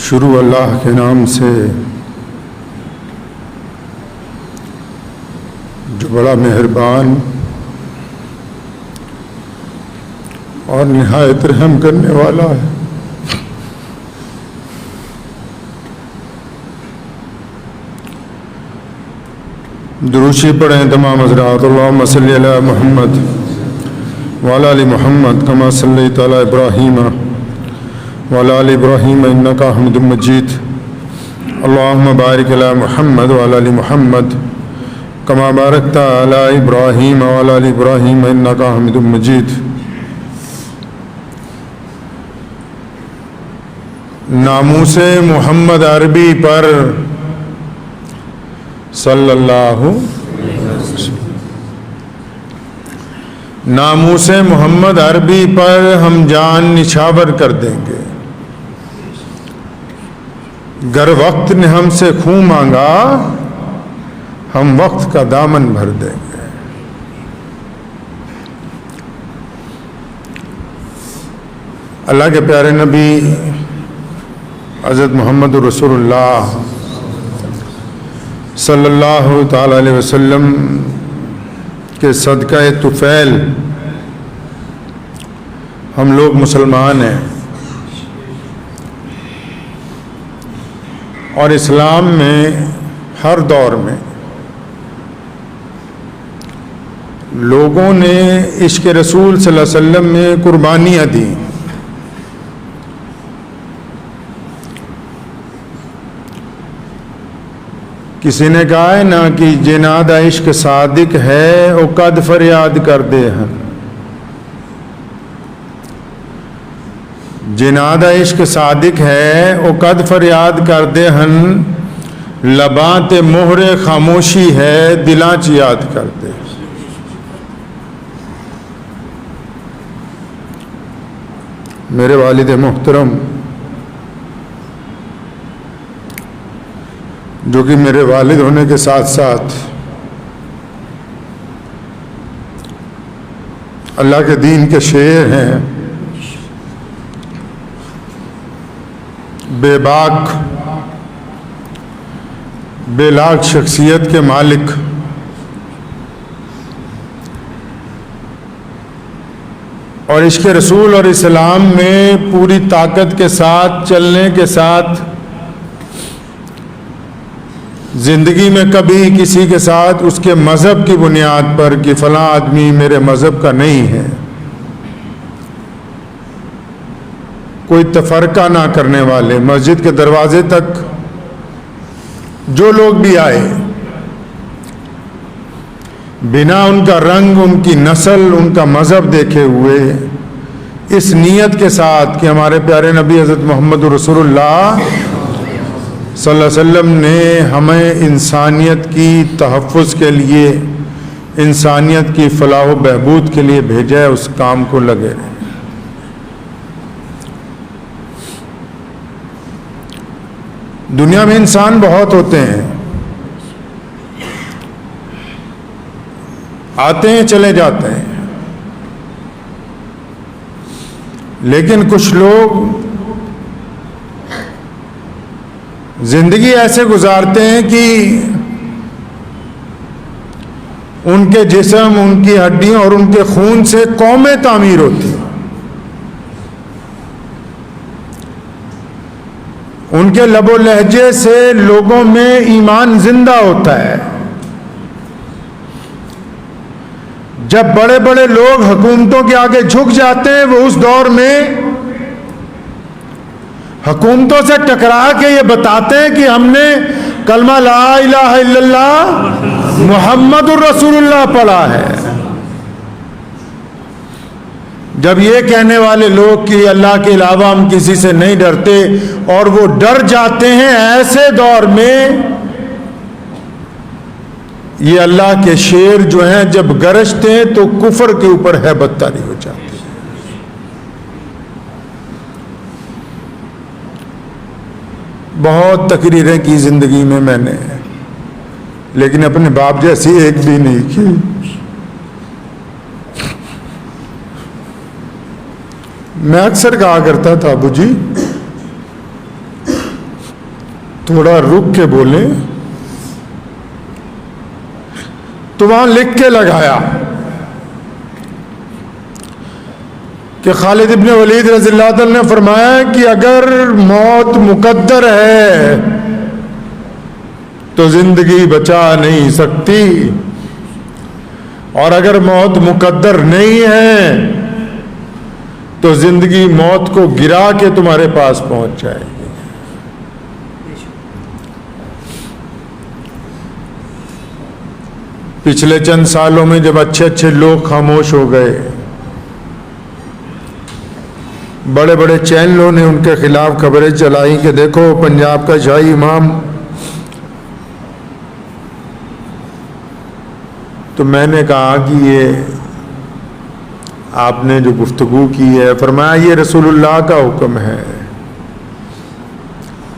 शुरू अल्लाह के नाम से जो बड़ा मेहरबान और निहायत रहम करने वाला है। दुरूशी पढ़ें तमाम हज़रात। अल्लाहुम्मा सल्लि अला मुहम्मद व अला आलि मुहम्मद कमा सल्लैता अला इब्राहीम व अला आलि इब्राहीम इन्नका हमीदुम मजीद। अल्लाहुम्मा बारिक अला मुहम्मद व अला आलि मुहम्मद कमा बारकता अला इब्राहीम व अला आलि इब्राहीम इन्नका हमीदुम मजीद। नामूसे मुहम्मद अरबी पर सल्लल्लाहु नामूसे मुहम्मद अरबी पर हम जान निछावर कर देंगे। गर वक्त ने हमसे खून मांगा हम वक्त का दामन भर देंगे। अल्लाह के प्यारे नबी हज़रत मोहम्मद रसूलुल्लाह सल्लल्लाहु ताला अलैहि वसल्लम के सदका तुफ़ैल हम लोग मुसलमान हैं और इस्लाम में हर दौर में लोगों ने इश्क़ रसूल सल्लल्लाहु अलैहि वसल्लम में कुर्बानियाँ दी। किसी ने कहा है ना कि जिनादा इश्क सादिक है वो कद फरियाद कर दे हन। जिनादा इश्क सादिक है वो कद फरियाद कर दे हन। लबां ते मोहरे खामोशी है दिलां च याद कर दे। मेरे वालिद मोहतरम जो कि मेरे वालिद होने के साथ साथ अल्लाह के दीन के शेर हैं, बेबाक बेलाग शख्सियत के मालिक और इश्क़ रसूल और इस्लाम में पूरी ताकत के साथ चलने के साथ ज़िंदगी में कभी किसी के साथ उसके मज़हब की बुनियाद पर कि फ़लाँ आदमी मेरे मज़हब का नहीं है कोई तफ़रक़ा ना करने वाले, मस्जिद के दरवाज़े तक जो लोग भी आए बिना उनका रंग, उनकी नस्ल, उनका मज़हब देखे हुए इस नीयत के साथ कि हमारे प्यारे नबी हज़रत मोहम्मद रसूलुल्लाह सल्लल्लाहु अलैहि वसल्लम ने हमें इंसानियत की तहफ़्फ़ुज़ के लिए, इंसानियत की फ़लाह व बहबूद के लिए भेजा है, उस काम को लगे रहे। दुनिया में इंसान बहुत होते हैं, आते हैं चले जाते हैं, लेकिन कुछ लोग जिंदगी ऐसे गुजारते हैं कि उनके जिस्म, उनकी हड्डियों और उनके खून से कौमें तामीर होती हैं। उनके लबो लहजे से लोगों में ईमान जिंदा होता है। जब बड़े बड़े लोग हुकूमतों के आगे झुक जाते हैं, वो उस दौर में हुकूमतों से टकरा के ये बताते हैं कि हमने कलमा ला इलाहा इल्लल्लाह मुहम्मदुर रसूलुल्लाह पढ़ा है। जब ये कहने वाले लोग कि अल्लाह के अलावा हम किसी से नहीं डरते और वो डर जाते हैं, ऐसे दौर में ये अल्लाह के शेर जो हैं जब गरजते हैं तो कुफर के ऊपर हैबत तारी हो जाती है। बहुत तकरीरें की ज़िंदगी में मैंने, लेकिन अपने बाप जैसी एक भी नहीं की। मैं अक्सर कहा करता था, अबू जी थोड़ा रुक के बोले। तो वहां लिख के लगाया कि खालिद इब्न वलीद रज़ियल्लाहु अन्हु ने फरमाया कि अगर मौत मुकद्दर है तो जिंदगी बचा नहीं सकती, और अगर मौत मुकद्दर नहीं है तो जिंदगी मौत को गिरा के तुम्हारे पास पहुंच जाएगी। पिछले चंद सालों में जब अच्छे अच्छे लोग खामोश हो गए, बड़े बड़े चैनलों ने उनके खिलाफ खबरें चलाई कि देखो पंजाब का शाही इमाम, तो मैंने कहा कि ये आपने जो गुफ्तगू की है, फरमाया ये रसूलुल्लाह का हुक्म है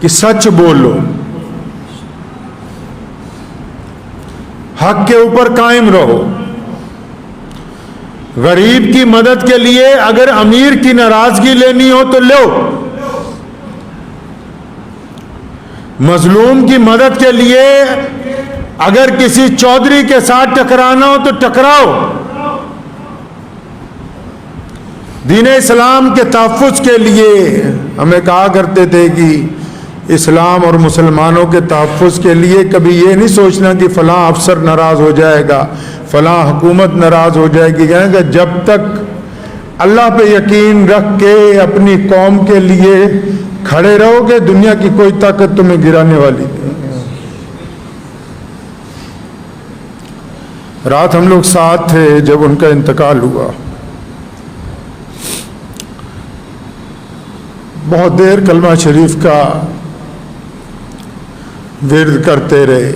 कि सच बोलो, हक के ऊपर कायम रहो। गरीब की मदद के लिए अगर अमीर की नाराजगी लेनी हो तो लो, मजलूम की मदद के लिए अगर किसी चौधरी के साथ टकराना हो तो टकराओ। दीन इस्लाम के तहफ़्फ़ुज़ के लिए हमें कहा करते थे कि इस्लाम और मुसलमानों के तहफ़्फ़ुज़ के लिए कभी ये नहीं सोचना कि फ़लाँ अफसर नाराज़ हो जाएगा, फ़लाँ हुकूमत नाराज़ हो जाएगी। कहना जब तक अल्लाह पे यकीन रख के अपनी कौम के लिए खड़े रहोगे, दुनिया की कोई ताकत तुम्हें गिराने वाली नहीं। रात हम लोग साथ थे जब उनका इंतकाल हुआ। बहुत देर कलमा शरीफ का विर्द करते रहे,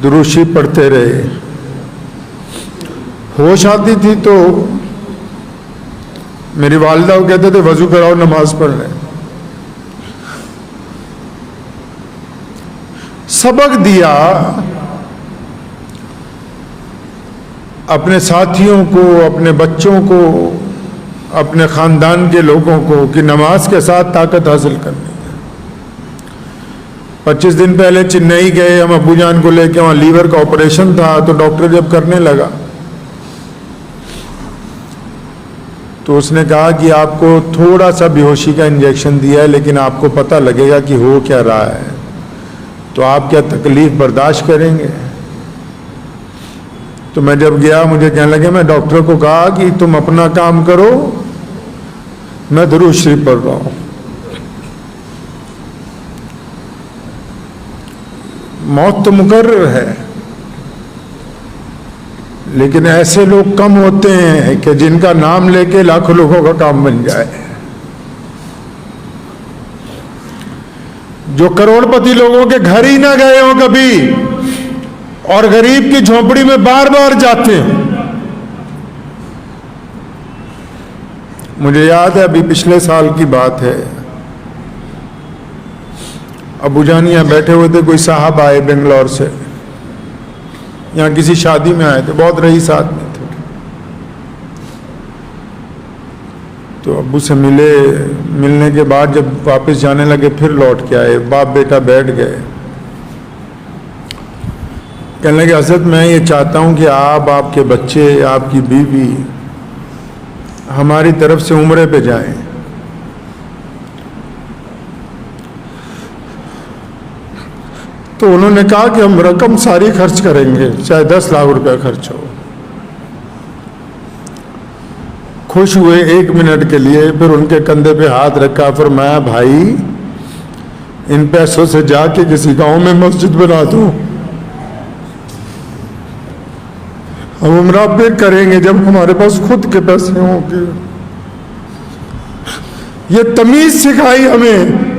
दुरूद शरीफ पढ़ते रहे। होश आती थी तो मेरी वालिदा वो कहते थे वजू कराओ नमाज पढ़ रहे। सबक दिया अपने साथियों को, अपने बच्चों को, अपने ख़ानदान के लोगों को कि नमाज के साथ ताकत हासिल करनी है। 25 दिन पहले चेन्नई गए हम अब्बू जान को लेके, वहाँ लीवर का ऑपरेशन था। तो डॉक्टर जब करने लगा तो उसने कहा कि आपको थोड़ा सा बेहोशी का इंजेक्शन दिया है, लेकिन आपको पता लगेगा कि हो क्या रहा है, तो आप क्या तकलीफ बर्दाश्त करेंगे। तो मैं जब गया मुझे कहने लगे, मैं डॉक्टर को कहा कि तुम अपना काम करो, मैं दुरूद शरीफ पढ़ रहा हूँ। मौत तो मुकर्रर है, लेकिन ऐसे लोग कम होते हैं कि जिनका नाम लेके लाखों लोगों का काम बन जाए। जो करोड़पति लोगों के घर ही ना गए हो कभी, और गरीब की झोंपड़ी में बार बार जाते हैं। मुझे याद है अभी पिछले साल की बात है, अबू जान यहाँ बैठे हुए थे, कोई साहब आए बेंगलोर से, यहाँ किसी शादी में आए थे, बहुत रईस आदमी थे। तो अब्बू से मिलने के बाद जब वापस जाने लगे फिर लौट के आए, बाप बेटा बैठ गए। कहने लगे हज़रत मैं ये चाहता हूँ कि आप, आपके बच्चे, आपकी बीवी हमारी तरफ से उम्रे पे जाएं। तो उन्होंने कहा कि हम रकम सारी खर्च करेंगे, चाहे 10 लाख रुपया खर्च हो। खुश हुए 1 मिनट के लिए, फिर उनके कंधे पे हाथ रखा, फरमाया भाई इन पैसों से जाके किसी गांव में मस्जिद बना दो, हम उम्रा फिर करेंगे जब हमारे पास खुद के पैसे होंगे। ये तमीज सिखाई हमें।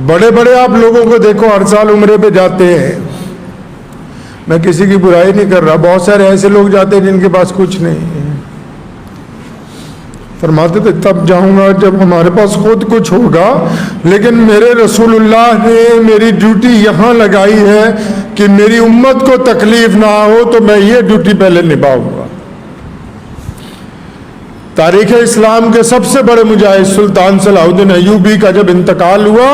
बड़े बड़े आप लोगों को देखो हर साल उम्रे पे जाते हैं, मैं किसी की बुराई नहीं कर रहा, बहुत सारे ऐसे लोग जाते हैं जिनके पास कुछ नहीं है। फरमाते थे तब जाऊंगा जब हमारे पास खुद कुछ होगा, लेकिन मेरे रसूलुल्लाह ने मेरी ड्यूटी यहाँ लगाई है कि मेरी उम्मत को तकलीफ ना हो, तो मैं ये ड्यूटी पहले निभाऊंगा। तारीख़ इस्लाम के सबसे बड़े मुजाहिद सुल्तान सलाहुद्दीन अय्यूबी का जब इंतकाल हुआ,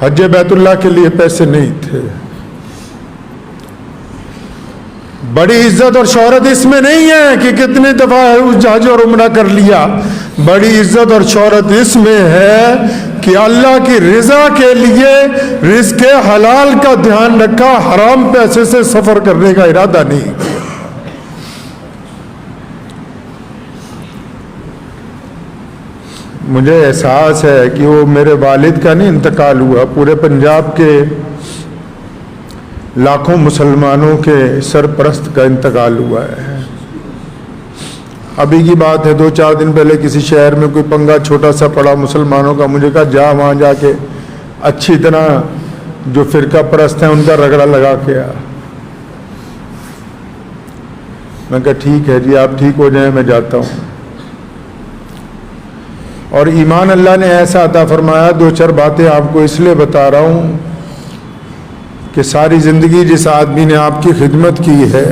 हज बैतुल्लाह के लिए पैसे नहीं थे। बड़ी इज्जत और शोहरत इसमें नहीं है कि कितनी दफा उस हज और उम्रा कर लिया। बड़ी इज्जत और शोहरत इसमें है कि अल्लाह की रिजा के लिए रिज़्क़ हलाल का ध्यान रखा, हराम पैसे से सफर करने का इरादा नहीं किया। मुझे एहसास है कि वो मेरे वालिद का नहीं इंतकाल हुआ, पूरे पंजाब के लाखों मुसलमानों के सरपरस्त का इंतकाल हुआ है। अभी की बात है, 2-4 दिन पहले किसी शहर में कोई पंगा छोटा सा पड़ा मुसलमानों का। मुझे कहा जा वहाँ जाके अच्छी तरह जो फ़िरका परस्त हैं उनका रगड़ा लगा के आ। मैं कहा ठीक है जी, आप ठीक हो जाएं, मैं जाता हूँ। और ईमान अल्लाह ने ऐसा अता फरमाया। 2-4 बातें आपको इसलिए बता रहा हूँ कि सारी ज़िंदगी जिस आदमी ने आपकी खिदमत की है,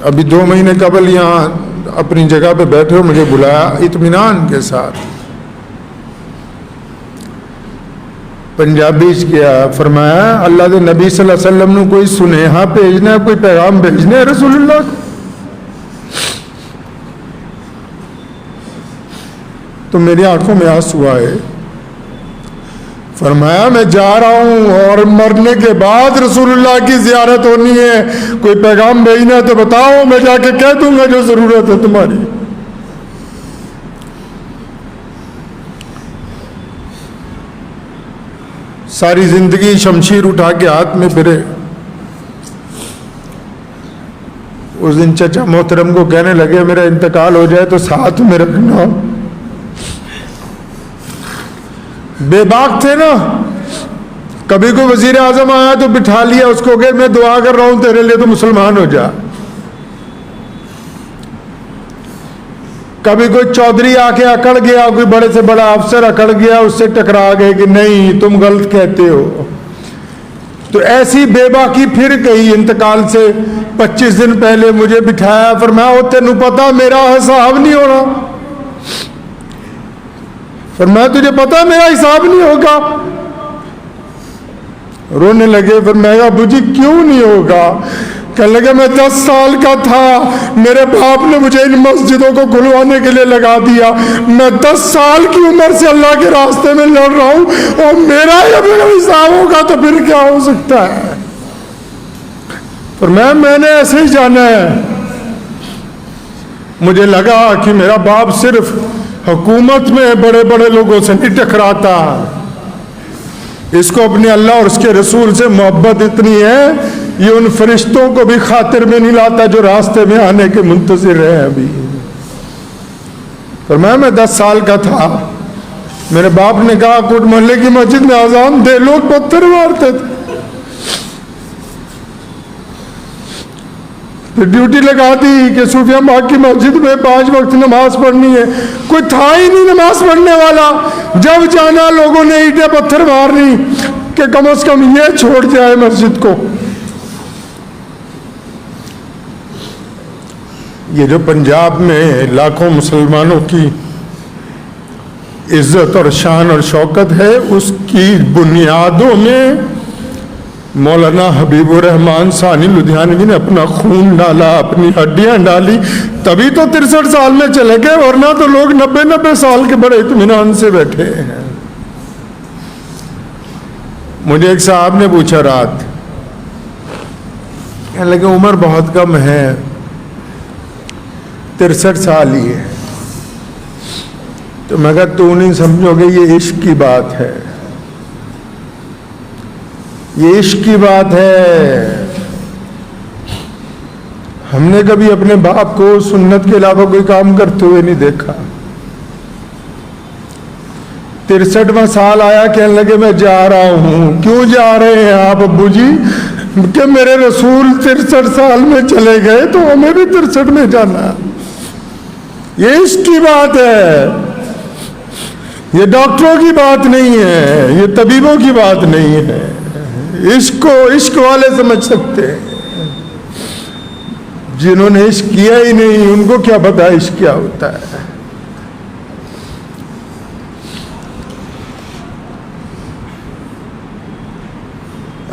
अभी 2 महीने कबल यहाँ अपनी जगह पे बैठे हो, मुझे बुलाया इत्मीनान के साथ। पंजाबी किया, फरमाया अल्लाह के नबी सल्लल्लाहु अलैहि वसल्लम ने कोई सुनेहा भेजना है, कोई पैगाम भेजना है रसूलुल्लाह को। तो मेरी आंखों में आंसू आए। फरमाया मैं जा रहा हूं और मरने के बाद रसूलुल्लाह की ज़ियारत होनी है, कोई पैगाम भेजना है तो बताओ, मैं जाके कह दूंगा जो जरूरत है तुम्हारी। सारी जिंदगी शमशीर उठा के हाथ में फिरे। उस दिन चचा मोहतरम को कहने लगे मेरा इंतकाल हो जाए तो साथ में रखना। बेबाक थे ना, कभी कोई वजीर आजम आया तो बिठा लिया उसको, कहे मैं दुआ कर रहा हूं तेरे लिए, तो मुसलमान हो जा। कभी कोई चौधरी आके अकड़ गया, कोई बड़े से बड़ा अफसर अकड़ गया, उससे टकरा गए कि नहीं तुम गलत कहते हो। तो ऐसी बेबाकी फिर कही। इंतकाल से 25 दिन पहले मुझे बिठाया, फरमाया तेनू पता मेरा हिसाब नहीं होना। फरमाया तुझे पता मेरा हिसाब नहीं होगा। रोने लगे। फिर मैं कहा बुझी क्यों नहीं होगा? कहने लगे मैं 10 साल का था, मेरे बाप ने मुझे इन मस्जिदों को खुलवाने के लिए लगा दिया। मैं 10 साल की उम्र से अल्लाह के रास्ते में लड़ रहा हूं और मेरा हिसाब होगा तो फिर क्या हो सकता है? पर मैंने ऐसे ही जाना है। मुझे लगा कि मेरा बाप सिर्फ हुकूमत में बड़े बड़े लोगों से नहीं टकराता, इसको अपने अल्लाह और उसके रसूल से मोहब्बत इतनी है, ये उन फरिश्तों को भी खातिर में नहीं लाता जो रास्ते में आने के मुंतजिर हैं अभी। पर मैं 10 साल का था, मेरे बाप ने कहा कोट मोहल्ले की मस्जिद में आजान दे, लोग पत्थर मारते थे। तो ड्यूटी लगा दी कि सूफिया बाग की मस्जिद में 5 वक्त नमाज पढ़नी है। कोई था ही नहीं नमाज पढ़ने वाला। जब जाना लोगों ने ईंटें पत्थर मारनी कि कम से कम ये छोड़ जाए मस्जिद को। ये जो पंजाब में लाखों मुसलमानों की इज्जत और शान और शौकत है, उसकी बुनियादों में मौलाना हबीबुर रहमान सानी लुधियानवी ने अपना खून डाला, अपनी हड्डियां डाली, तभी तो 63 साल में चले गए, वरना तो लोग 90-90 साल के बड़े इत्मीनान से बैठे हैं। मुझे एक साहब ने पूछा रात, कहने लगे उम्र बहुत कम है, 63 साल ही है। तो मैं कहा तू नहीं समझोगे, ये इश्क की बात है, ये इश्क की बात है। हमने कभी अपने बाप को सुन्नत के अलावा कोई काम करते हुए नहीं देखा। 63वां साल आया, कहने लगे मैं जा रहा हूं। क्यों जा रहे हैं आप अब्बू जी? कि मेरे रसूल 63 साल में चले गए तो हमें भी 63 में जाना। ये इश्क की बात है, ये डॉक्टरों की बात नहीं है, ये तबीबों की बात नहीं है। इश्क को इश्क वाले समझ सकते हैं। जिन्होंने इश्क किया ही नहीं उनको क्या पता इश्क क्या होता है।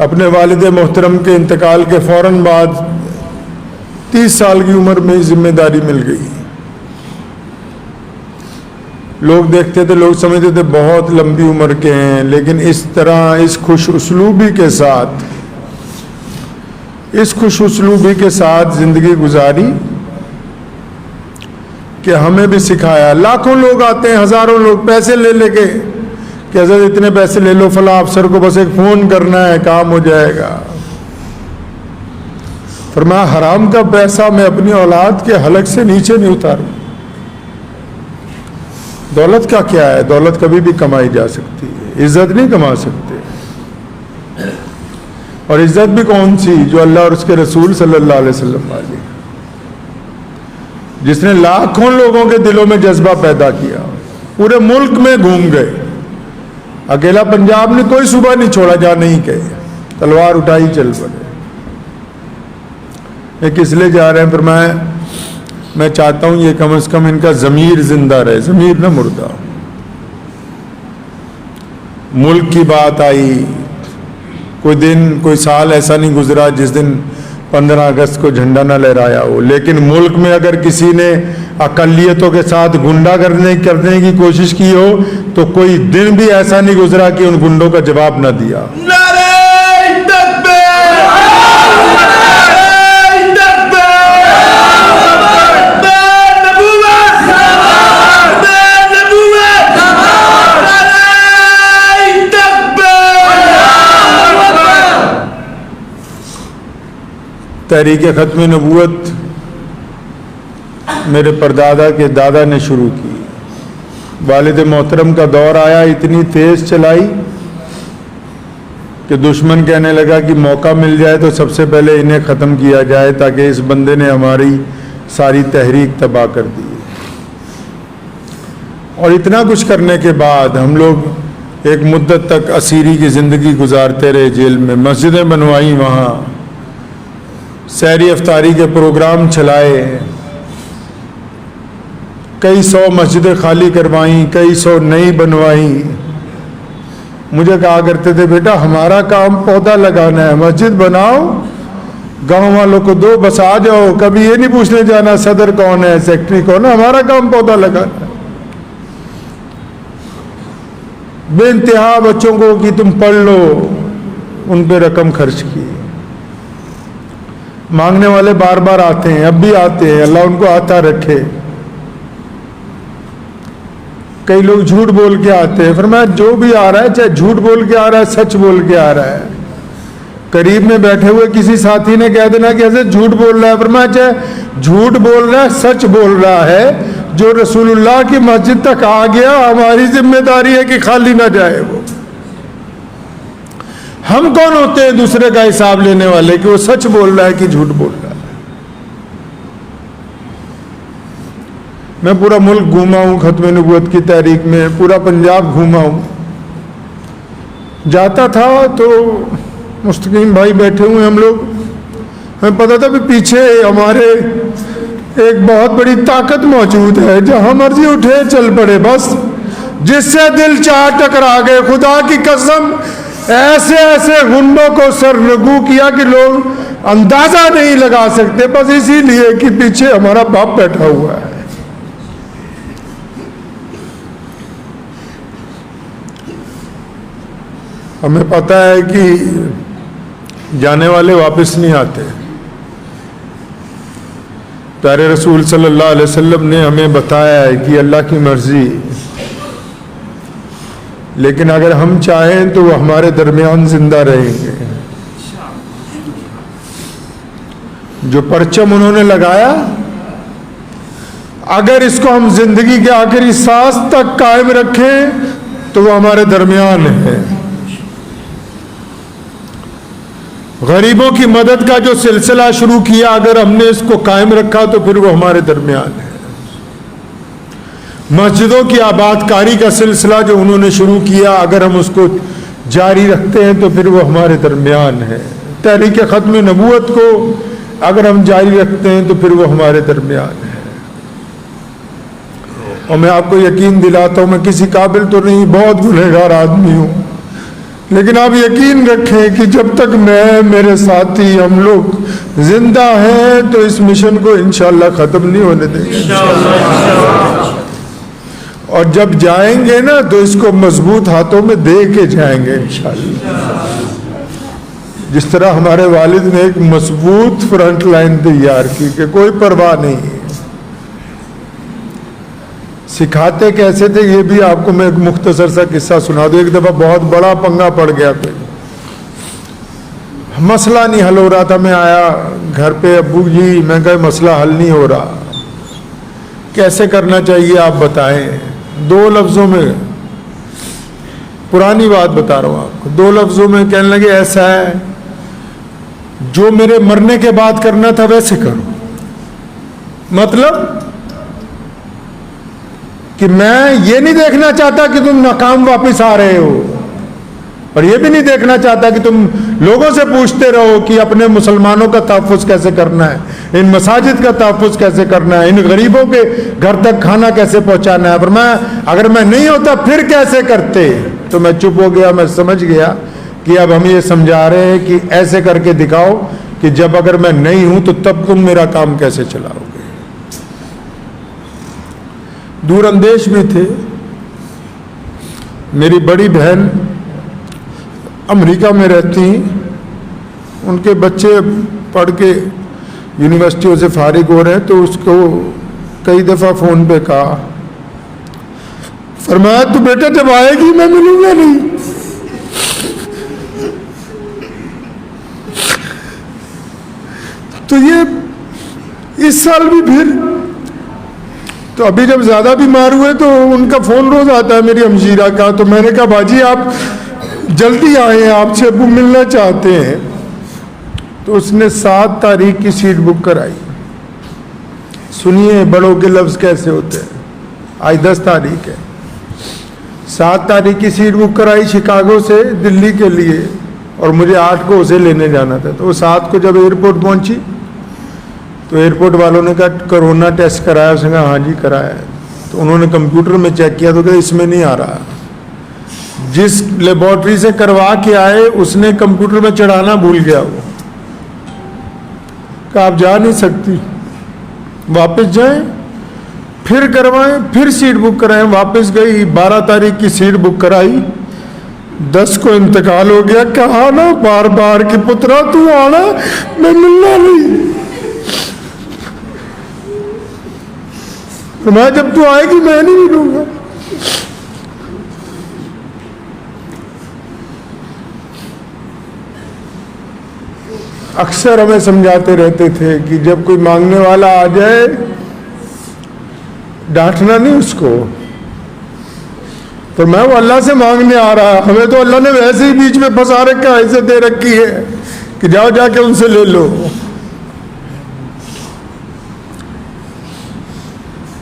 अपने वालिद मोहतरम के इंतकाल के फौरन बाद 30 साल की उम्र में जिम्मेदारी मिल गई। लोग देखते थे, लोग समझते थे बहुत लंबी उम्र के हैं, लेकिन इस तरह इस खुश उसलूबी के साथ जिंदगी गुजारी कि हमें भी सिखाया। लाखों लोग आते हैं, हजारों लोग पैसे ले लेके कि हज़रत इतने पैसे ले लो, फला अफसर को बस एक फ़ोन करना है, काम हो जाएगा। फरमाया हराम का पैसा मैं अपनी औलाद के हलक से नीचे नहीं उतारूं। दौलत का क्या है, दौलत कभी भी कमाई जा सकती है, इज्जत नहीं कमा सकते। और इज्जत भी कौन सी, जो अल्लाह और उसके रसूल सल्लल्लाहु अलैहि वसल्लम वाली, जिसने लाखों लोगों के दिलों में जज्बा पैदा किया, पूरे मुल्क में घूम गए। अकेला पंजाब ने कोई सूबा नहीं छोड़ा जहां नहीं गए, तलवार उठाई चल पड़े। ये किस लिए जा रहे हैं? फरमाया मैं चाहता हूं ये कम से कम इनका ज़मीर जिंदा रहे, ज़मीर न मुर्दा। मुल्क की बात आई, कोई दिन कोई साल ऐसा नहीं गुजरा जिस दिन 15 अगस्त को झंडा न लहराया हो। लेकिन मुल्क में अगर किसी ने अकलियतों के साथ गुंडा करने की कोशिश की हो तो कोई दिन भी ऐसा नहीं गुजरा कि उन गुंडों का जवाब न दिया। तहरीक ख़त्म नबूवत मेरे परदादा के दादा ने शुरू की। वालिद मोहतरम का दौर आया, इतनी तेज़ चलाई कि दुश्मन कहने लगा कि मौका मिल जाए तो सबसे पहले इन्हें ख़त्म किया जाए, ताकि इस बंदे ने हमारी सारी तहरीक तबाह कर दी। और इतना कुछ करने के बाद हम लोग एक मुद्दत तक असीरी की ज़िंदगी गुजारते रहे जेल में। मस्जिदें बनवाई, वहाँ सहरी अफ्तारी के प्रोग्राम चलाए, कई 100 मस्जिदें खाली करवाई, कई 100 नई बनवाई। मुझे कहा करते थे बेटा हमारा काम पौधा लगाना है, मस्जिद बनाओ, गांव वालों को दो, बस आ जाओ, कभी ये नहीं पूछने जाना सदर कौन है, सेक्रेटरी कौन है, हमारा काम पौधा लगाना है। बेइंतहा बच्चों को कि तुम पढ़ लो, उन पे रकम खर्च की। मांगने वाले बार बार आते हैं, अब भी आते हैं, अल्लाह उनको आता रखे। कई लोग झूठ बोल के आते हैं, फरमाया जो भी आ रहा है, चाहे झूठ बोल के आ रहा है, सच बोल के आ रहा है। करीब में बैठे हुए किसी साथी ने कह देना कि ऐसे झूठ बोल रहा है, फरमाया चाहे झूठ बोल रहा है, सच बोल रहा है, जो रसूलुल्लाह की मस्जिद तक आ गया हमारी जिम्मेदारी है कि खाली ना जाए वो। हम कौन होते हैं दूसरे का हिसाब लेने वाले कि वो सच बोल रहा है कि झूठ बोल रहा है। मैं पूरा मुल्क घूमा हूं खत्म नबूवत की तहरीक में, पूरा पंजाब घूमा हूं। जाता था तो मुस्तकीम भाई बैठे हुए हम लोग, हमें पता था भी पीछे हमारे एक बहुत बड़ी ताकत मौजूद है, जहां मर्जी उठे चल पड़े, बस जिससे दिल चाह टकरा गए। खुदा की कसम ऐसे ऐसे गुंडों को सरनगू किया कि लोग अंदाजा नहीं लगा सकते, बस इसीलिए कि पीछे हमारा बाप बैठा हुआ है। हमें पता है कि जाने वाले वापस नहीं आते। प्यारे रसूल सल्लल्लाहु अलैहि वसल्लम ने हमें बताया है कि अल्लाह की मर्जी, लेकिन अगर हम चाहें तो वो हमारे दरमियान जिंदा रहेंगे। जो परचम उन्होंने लगाया, अगर इसको हम जिंदगी के आखिरी सांस तक कायम रखें तो वो हमारे दरमियान है। गरीबों की मदद का जो सिलसिला शुरू किया, अगर हमने इसको कायम रखा तो फिर वो हमारे दरमियान है। मस्जिदों की आबादकारी का सिलसिला जो उन्होंने शुरू किया, अगर हम उसको जारी रखते हैं तो फिर वो हमारे दरमियान है। तहरीक ख़त्म नबूवत को अगर हम जारी रखते हैं तो फिर वो हमारे दरमियान है। और मैं आपको यकीन दिलाता हूँ, मैं किसी काबिल तो नहीं, बहुत गुनहगार आदमी हूँ, लेकिन आप यकीन रखें कि जब तक मैं, मेरे साथी, हम लोग जिंदा हैं तो इस मिशन को इंशाअल्लाह ख़त्म नहीं होने देंगे। और जब जाएंगे ना तो इसको मजबूत हाथों में दे के जाएंगे इंशाअल्लाह। जिस तरह हमारे वालिद ने एक मजबूत फ्रंट लाइन तैयार की कि कोई परवाह नहीं है। सिखाते कैसे थे ये भी आपको मैं एक मुख्तसर सा किस्सा सुना दूं। एक दफ़ा बहुत बड़ा पंगा पड़ गया, कोई मसला नहीं हल हो रहा था। मैं आया घर पे, अब्बू जी मैं कहा मसला हल नहीं हो रहा, कैसे करना चाहिए आप बताएं। 2 लफ्ज़ों में, पुरानी बात बता रहा हूँ आपको, 2 लफ्ज़ों में कहने लगे ऐसा है, जो मेरे मरने के बाद करना था वैसे करो। मतलब कि मैं ये नहीं देखना चाहता कि तुम नाकाम वापस आ रहे हो, और ये भी नहीं देखना चाहता कि तुम लोगों से पूछते रहो कि अपने मुसलमानों का तहफ़्फ़ुज़ कैसे करना है, इन मसाजिद का तहफ़्फ़ुज़ कैसे करना है, इन गरीबों के घर तक खाना कैसे पहुंचाना है। पर मैं, अगर मैं नहीं होता फिर कैसे करते। तो मैं चुप हो गया। मैं समझ गया कि अब हम ये समझा रहे हैं कि ऐसे करके दिखाओ कि जब अगर मैं नहीं हूं तो तब तुम मेरा काम कैसे चलाओगे। दूर अंदेश भी थे। मेरी बड़ी बहन अमेरिका में रहती, उनके बच्चे पढ़ के यूनिवर्सिटियों से फारिग हो रहे हैं, तो उसको कई दफ़ा फ़ोन पे कहा, फरमाया तू बेटा जब आएगी मैं मिलूंगा नहीं। तो ये इस साल भी फिर, तो अभी जब ज़्यादा बीमार हुए तो उनका फ़ोन रोज़ आता है मेरी हमशीरा का। तो मैंने कहा बाजी आप जल्दी आए, आपसे अबू मिलना चाहते हैं। तो उसने 7 तारीख की सीट बुक कराई। सुनिए बड़ों के लफ्ज़ कैसे होते हैं। आज 10 तारीख है, 7 तारीख की सीट बुक कराई शिकागो से दिल्ली के लिए, और मुझे 8 को उसे लेने जाना था। तो 7 को जब एयरपोर्ट पहुंची तो एयरपोर्ट वालों ने कहा कोरोना टेस्ट कराया। उसने कहा हाँ जी कराया है। तो उन्होंने कंप्यूटर में चेक किया तो कहा इसमें नहीं आ रहा। जिस लेबोरेटरी से करवा के आए उसने कंप्यूटर में चढ़ाना भूल गया। वो कहा आप जा नहीं सकती, वापस जाएं, फिर करवाएं, फिर सीट बुक कराएं। वापस गई, 12 तारीख की सीट बुक कराई, 10 को इंतकाल हो गया। कहा ना बार बार कि पुत्रा तू आना, मैं मिलना नहीं। तो मैं जब तू आएगी मैं नहीं मिलूंगा। अक्सर हमें समझाते रहते थे कि जब कोई मांगने वाला आ जाए डांटना नहीं उसको। तो मैं वो अल्लाह से मांगने आ रहा, हमें तो अल्लाह ने वैसे ही बीच में फंसा रखा, ऐसे दे रखी है कि जाओ जाके उनसे ले लो।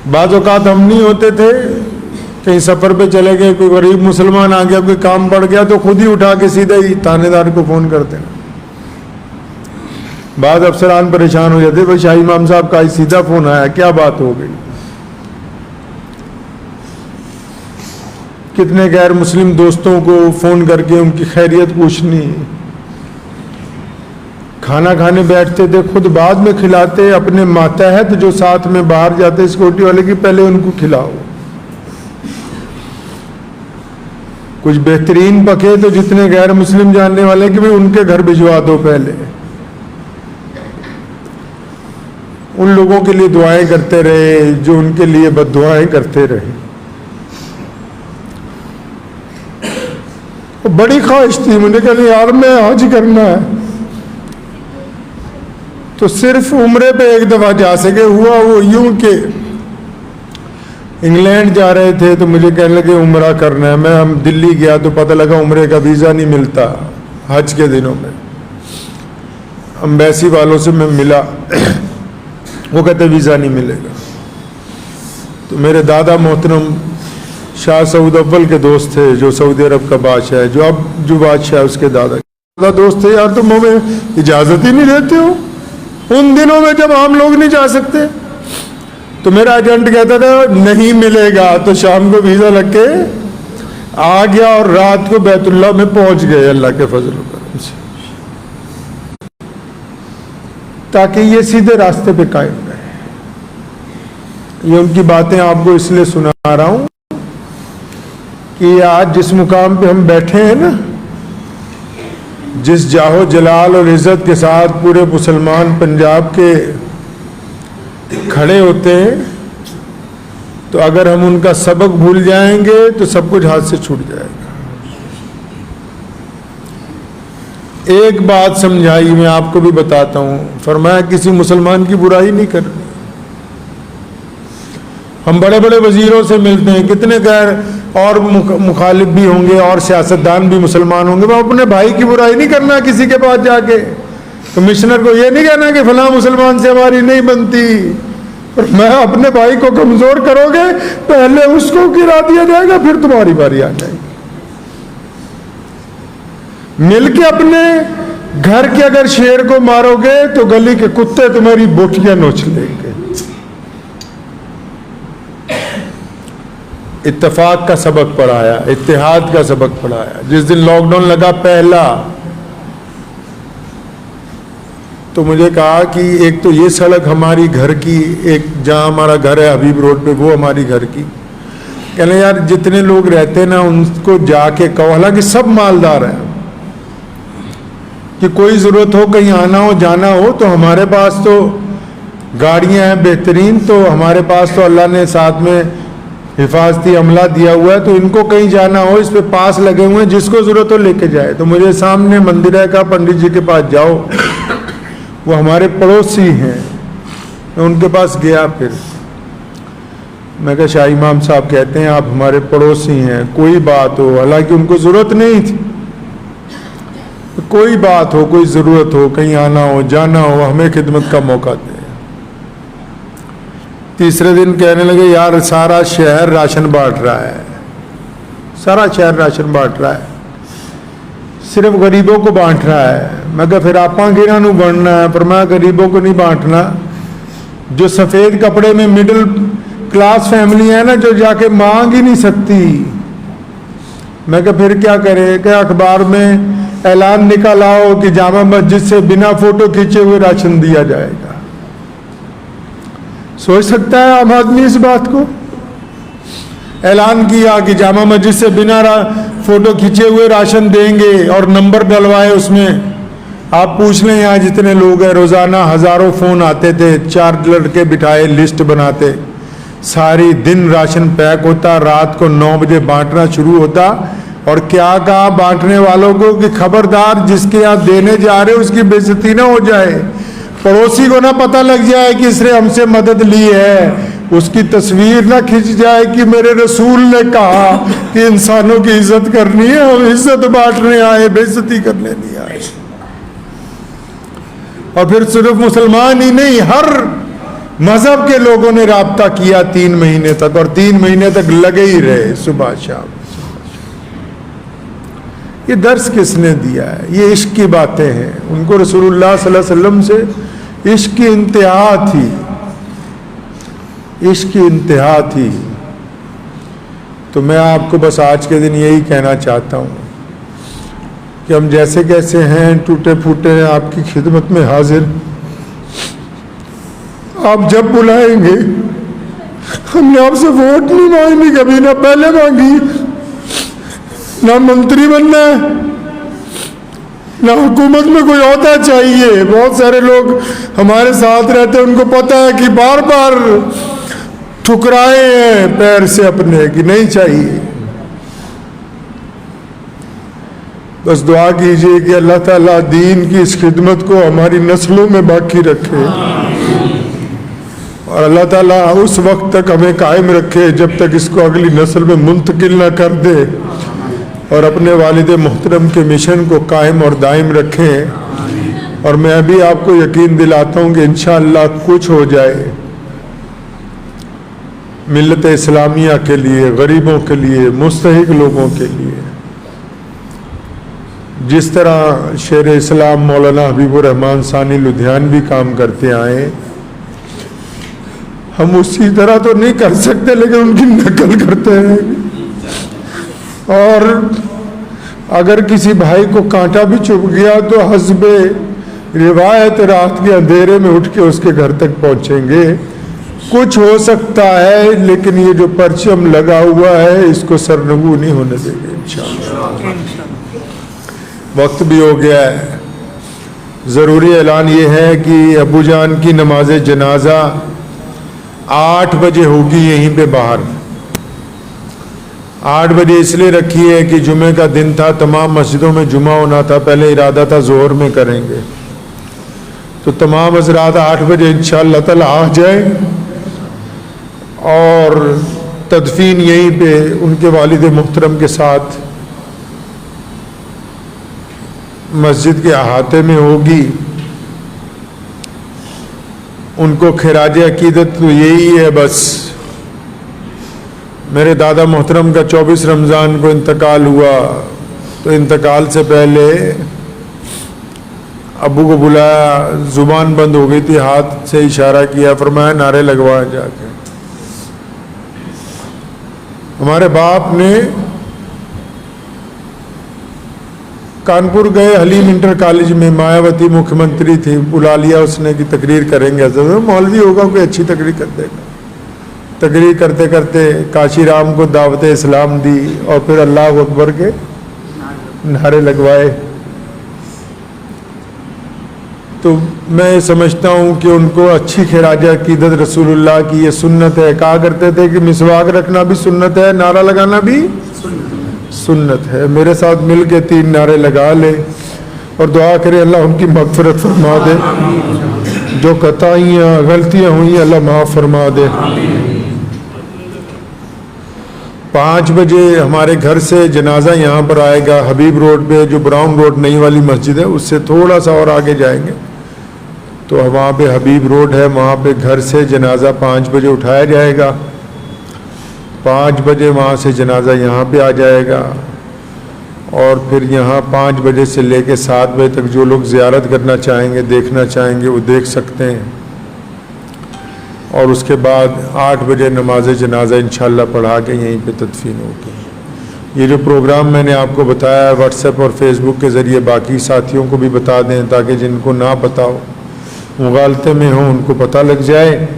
बाज़ औक़ात हम नहीं होते थे, कहीं सफ़र पे चले गए, कोई गरीब मुसलमान आ गया, कोई काम पड़ गया तो खुद ही उठा के सीधा ही थानेदार को फ़ोन करते हैं। बाद अफसरान परेशान हो जाते, भाई शाही इमाम साहब का सीधा फ़ोन आया, क्या बात हो गई। कितने गैर मुस्लिम दोस्तों को फ़ोन करके उनकी खैरियत पूछनी। खाना खाने बैठते थे, खुद बाद में खिलाते, अपने मातहत जो साथ में बाहर जाते सिक्योरिटी वाले की पहले उनको खिलाओ। कुछ बेहतरीन पके तो जितने गैर मुस्लिम जानने वाले कि भाई उनके घर भिजवा दो पहले। उन लोगों के लिए दुआएं करते रहे जो उनके लिए बद्दुआएं करते रहे। बड़ी ख्वाहिश थी मुझे, कहते यार मैं हज करना है। तो सिर्फ उम्रे पे एक दफ़ा जा सके। हुआ वो यूं कि इंग्लैंड जा रहे थे तो मुझे कहने लगे उम्रा करना है। मैं हम दिल्ली गया तो पता लगा उम्रे का वीज़ा नहीं मिलता हज के दिनों में। एम्बेसी वालों से मैं मिला, वो कहते वीज़ा नहीं मिलेगा। तो मेरे दादा मोहतरम शाह सऊद अव्वल के दोस्त थे जो सऊदी अरब का बादशाह है, जो अब जो बादशाह है उसके दादा दोस्त थे। यार तुम हमें इजाज़त ही नहीं देते हो, उन दिनों में जब आम लोग नहीं जा सकते, तो मेरा एजेंट कहता था नहीं मिलेगा, तो शाम को वीजा लग के आ गया और रात को बैतुल्ला में पहुंच गए अल्लाह के फजल करम से, ताकि ये सीधे रास्ते पे कायम रहे। ये उनकी बातें आपको इसलिए सुना रहा हूं कि आज जिस मुकाम पे हम बैठे हैं ना, जिस जाहो जलाल और इज्जत के साथ पूरे मुसलमान पंजाब के खड़े होते हैं, तो अगर हम उनका सबक भूल जाएंगे तो सब कुछ हाथ से छूट जाएगा। एक बात समझाई, मैं आपको भी बताता हूं। फरमाया किसी मुसलमान की बुराई नहीं करनी। हम बड़े बड़े वजीरों से मिलते हैं, कितने गैर और मुखालिफ भी होंगे और सियासतदान भी मुसलमान होंगे। मैं अपने भाई की बुराई नहीं करना किसी के पास जाके, कमिश्नर को ये नहीं कहना कि फलां मुसलमान से हमारी नहीं बनती। और मैं अपने भाई को कमजोर करोगे, पहले उसको गिरा दिया जाएगा, फिर तुम्हारी बारी आ जाएगी। मिलके अपने घर के अगर शेर को मारोगे तो गली के कुत्ते तुम्हारी बोटियां नोच लेंगे। इत्तेफाक का सबक पढ़ाया, इत्तेहाद का सबक पढ़ाया। जिस दिन लॉकडाउन लगा पहला, तो मुझे कहा कि एक तो ये सड़क हमारी घर की, एक जहाँ हमारा घर है हबीब रोड पे, वो हमारी घर की। कहने यार जितने लोग रहते हैं ना उनको जाके कहो, हालांकि सब मालदार हैं, कि कोई ज़रूरत हो कहीं आना हो जाना हो तो हमारे पास तो गाड़ियाँ हैं बेहतरीन, तो हमारे पास तो अल्लाह ने साथ में हिफाजती अमला दिया हुआ है, तो इनको कहीं जाना हो इस पे पास लगे हुए हैं, जिसको ज़रूरत हो लेके जाए। तो मुझे सामने मंदिर है का पंडित जी के पास जाओ, वो हमारे पड़ोसी हैं। मैं उनके पास गया, फिर मैं कहा शाह इमाम साहब कहते हैं आप हमारे पड़ोसी हैं, कोई बात हो, हालांकि उनको ज़रूरत नहीं थी, कोई बात हो, कोई ज़रूरत हो, कहीं आना हो जाना हो, हमें खिदमत का मौका दें। तीसरे दिन कहने लगे यार सारा शहर राशन बांट रहा है, सारा शहर राशन बांट रहा है, सिर्फ गरीबों को बांट रहा है। मैं कहा फिर आपा गिरा नू बनना है, पर मैं गरीबों को नहीं बांटना। जो सफ़ेद कपड़े में मिडिल क्लास फैमिली है ना, जो जाके मांग ही नहीं सकती, मैं कहा फिर क्या करें? क्या अखबार में ऐलान निकाल आओ कि जामा मस्जिद से बिना फोटो खींचे हुए राशन दिया जाएगा। सोच सकता है आम आदमी इस बात को? ऐलान किया कि जामा मस्जिद से बिना फोटो खींचे हुए राशन देंगे और नंबर डलवाए उसमें। आप पूछ लें यहाँ जितने लोग हैं, रोज़ाना हज़ारों फ़ोन आते थे, 4 लड़के बिठाए लिस्ट बनाते, सारी दिन राशन पैक होता, रात को 9 बजे बांटना शुरू होता। और क्या कहा बांटने वालों को कि खबरदार जिसके यहाँ देने जा रहे हो उसकी बेइज्जती ना हो जाए, पड़ोसी को ना पता लग जाए कि इसने हमसे मदद ली है, उसकी तस्वीर ना खिंच जाए कि मेरे रसूल ने कहा कि इंसानों की इज्जत करनी है, हम इज्जत बांटने आए, बेइज्जती करने नहीं आए। और फिर सिर्फ मुसलमान ही नहीं, हर मजहब के लोगों ने राब्ता किया 3 महीने तक, और 3 महीने तक लगे ही रहे सुबह शाम। ये दर्स किसने दिया है? ये इश्क की बातें हैं। उनको रसूलुल्लाह सल्लल्लाहु अलैहि वसल्लम से इश्क की इंतहा थी, इश्क की इंतहा थी। तो मैं आपको बस आज के दिन यही कहना चाहता हूँ कि हम जैसे कैसे हैं, टूटे फूटे हैं, आपकी खिदमत में हाजिर। आप जब बुलाएंगे, हमने आपसे वोट नहीं मांगी कभी, ना पहले मांगी, ना मंत्री बनना है, ना हुकूमत में कोई ओहदा चाहिए। बहुत सारे लोग हमारे साथ रहते हैं, उनको पता है कि बार बार ठुकराए हैं पैर से अपने कि नहीं चाहिए। बस दुआ कीजिए कि अल्लाह ताला दीन की इस खिदमत को हमारी नस्लों में बाकी रखे, और अल्लाह ताला उस वक्त तक हमें कायम रखे जब तक इसको अगली नस्ल में मुंतकिल ना कर दे, और अपने वालिद मोहतरम के मिशन को कायम और दायम रखें। और मैं अभी आपको यकीन दिलाता हूँ कि इंशाअल्लाह कुछ हो जाए मिल्लत इस्लामिया के लिए, गरीबों के लिए, मुस्तहिक लोगों के लिए। जिस तरह शेर इस्लाम मौलाना हबीबुर रहमान सानी लुधियानवी काम करते आए, हम उसी तरह तो नहीं कर सकते लेकिन उनकी नकल करते हैं। और अगर किसी भाई को कांटा भी चुभ गया तो हस्बे रिवायत रात के अंधेरे में उठ के उसके घर तक पहुंचेंगे। कुछ हो सकता है लेकिन ये जो परचम लगा हुआ है इसको सरनगू नहीं होने देंगे इंशाअल्लाह। वक्त भी हो गया है। ज़रूरी ऐलान ये है कि अबू जान की नमाज जनाजा 8 बजे होगी यहीं पे बाहर। 8 बजे इसलिए रखी है कि जुमे का दिन था, तमाम मस्जिदों में जुमा होना था। पहले इरादा था ज़ोहर में करेंगे, तो तमाम हज़रात 8 बजे इंशाअल्लाह ताला आ जाए और तदफीन यहीं पे उनके वालिद मुहतरम के साथ मस्जिद के अहाते में होगी। उनको खिराज अकीदत तो यही है बस। मेरे दादा मोहतरम का 24 रमज़ान को इंतकाल हुआ, तो इंतकाल से पहले अबू को बुलाया, ज़ुबान बंद हो गई थी, हाथ से इशारा किया, फरमाया नारे लगवाए जाके। हमारे बाप ने कानपुर गए, हलीम इंटर कॉलेज में मायावती मुख्यमंत्री थी, बुला लिया उसने कि तकरीर करेंगे। मौलवी होगा कोई अच्छी तकरीर कर देगा। तकरीर करते करते काशी राम को दावत इस्लाम दी और फिर अल्लाह अकबर के नारे लगवाए। तो मैं समझता हूँ कि उनको अच्छी खिराज अकीदत रसूलुल्लाह की ये सुन्नत है। कहा करते थे कि मिसवाक रखना भी सुन्नत है, नारा लगाना भी सुन्नत है। मेरे साथ मिल के 3 नारे लगा ले और दुआ करे अल्लाह उनकी मग़फ़िरत फरमा दे, जो खताइयाँ गलतियाँ हुई अल्लाह माफ़ फरमा दे। 5 बजे हमारे घर से जनाजा यहाँ पर आएगा, हबीब रोड पे, जो ब्राउन रोड नई वाली मस्जिद है उससे थोड़ा सा और आगे जाएंगे तो वहाँ पे हबीब रोड है, वहाँ पे घर से जनाजा 5 बजे उठाया जाएगा। 5 बजे वहाँ से जनाजा यहाँ पे आ जाएगा और फिर यहाँ 5 बजे से लेके 7 बजे तक जो लोग ज़ियारत करना चाहेंगे, देखना चाहेंगे, वो देख सकते हैं। और उसके बाद 8 बजे नमाज जनाजा इंशाअल्लाह पढ़ा के यहीं पे तदफीन होगी। ये जो प्रोग्राम मैंने आपको बताया है व्हाट्सएप और फेसबुक के ज़रिए बाकी साथियों को भी बता दें, ताकि जिनको ना पता हो, मुगालते में हो, उनको पता लग जाए।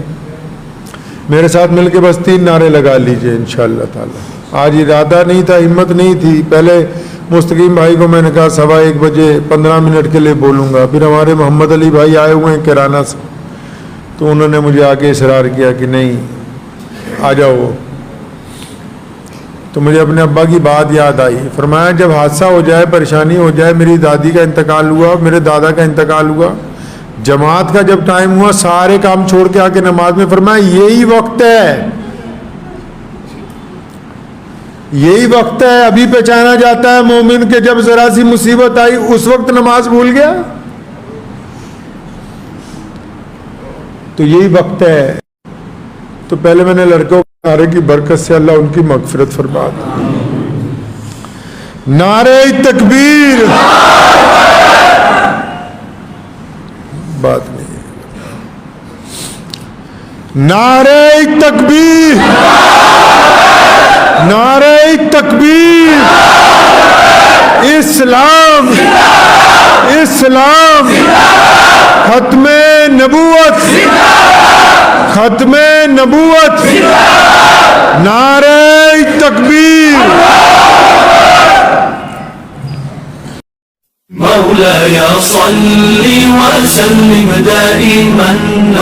मेरे साथ मिलके बस 3 नारे लगा लीजिए इंशाअल्लाह ताला। आज इरादा नहीं था, हिम्मत नहीं थी। पहले मुस्तकीम भाई को मैंने कहा 1:15 बजे 15 मिनट के लिए बोलूँगा। फिर हमारे मोहम्मद अली भाई आए हुए हैं किराना से, तो उन्होंने मुझे आके इसरार किया कि नहीं आ जाओ। तो मुझे अपने अब्बा की बात याद आई। फरमाया जब हादसा हो जाए, परेशानी हो जाए, मेरी दादी का इंतकाल हुआ, मेरे दादा का इंतकाल हुआ, जमात का जब टाइम हुआ, सारे काम छोड़ के आके नमाज में, फरमाया यही वक्त है, यही वक्त है। अभी पहचाना जाता है मोमिन के जब जरा सी मुसीबत आई उस वक्त नमाज भूल गया, तो यही वक्त है। तो पहले मैंने लड़कों को नारे की बरकत से अल्लाह उनकी मगफिरत फरमा दे। नारे तकबीर, बात नहीं है। नारे तकबीर, नारे तकबीर, इस्लाम, इस्लाम, खत्मे नबूवत, खत्मे नबूवत, नारे तकबीर। मौलाया सल्ली व सल्लिम दाइमन